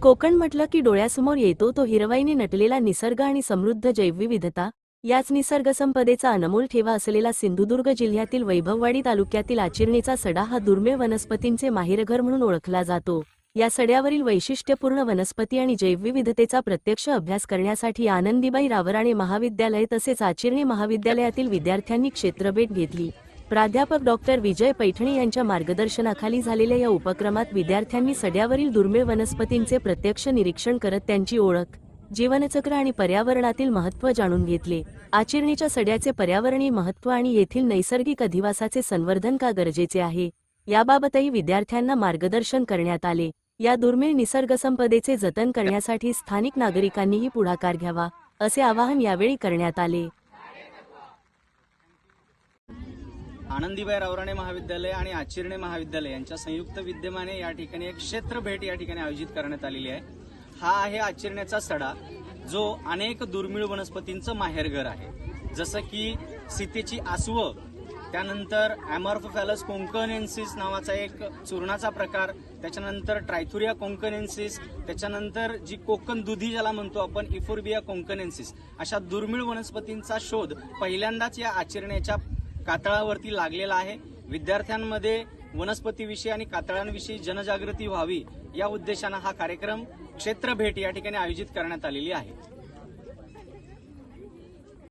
कोकण म्हटलं की डोळ्यासमोर येतो तो हिरवाईने नटलेला निसर्ग आणि समृद्ध जैवविविधता। याच निसर्गसंपदेचा अनमोल ठेवा असलेला सिंधुदुर्ग जिल्ह्यातील वैभववाडी तालुक्यातील आचिर्णीचा सडा हा दुर्मिळ वनस्पतींचे माहेरघर म्हणून ओळखला जातो। या सड्यावरील वैशिष्ट्यपूर्ण वनस्पती आणि जैवविविधतेचा प्रत्यक्ष अभ्यास करण्यासाठी आनंदीबाई रावराणे महाविद्यालय तसेच आचिर्णी महाविद्यालयातील विद्यार्थ्यांनी क्षेत्रभेट घेतली। प्राध्यापक डॉक्टर विजय पैठणे यांच्या मार्गदर्शनाखाली झालेल्या या उपक्रमात विद्यार्थ्यांनी सड्यावरील दुर्मिळ वनस्पतींचे प्रत्यक्ष निरीक्षण करत त्यांची ओळख, जीवनचक्र आणि पर्यावरणातील महत्त्व जाणून घेतले। आचिर्णीच्या सड्याचे पर्यावरणीय महत्त्व आणि येथील नैसर्गिक अधिवासाचे संवर्धन का गरजेचे आहे, याबाबतही विद्यार्थ्यांना मार्गदर्शन करण्यात आले। या दुर्मिळ निसर्गसंपदेचे जतन करण्यासाठी स्थानिक नागरिकांनीही पुढाकार घ्यावा, असे आवाहन यावेळी करण्यात आले। आनंदीबाई रावराणे महाविद्यालय आणि आचिर्णे महाविद्यालय यांच्या संयुक्त विद्यमाने या ठिकाणी एक क्षेत्र भेट या ठिकाणी आयोजित करण्यात आलेली आहे। हा आहे आचिर्णेचा सडा, जो अनेक दुर्मिळ वनस्पतींचं माहेरघर आहे, जसं की सीतेची आसव, त्यानंतर अमॉर्फोफॅलस कोंकनेन्सिस नावाचा एक चूर्णाचा प्रकार, त्याच्यानंतर ट्रायथुरिया कोंकनेन्सिस, त्याच्यानंतर जी कोकण दुधी ज्याला म्हणतो आपण इफोर्बिया कोंकनेन्सिस, अशा दुर्मिळ वनस्पतींचा शोध पहिल्यांदाच या आचिर्णेच्या कातळावरती लागलेला आहे। विद्यार्थ्यांमध्ये वनस्पतीविषयी आणि कातळांविषयी जनजागृती व्हावी या उद्देशाने हा कार्यक्रम क्षेत्र भेट या ठिकाणी आयोजित करण्यात आलेली आहे।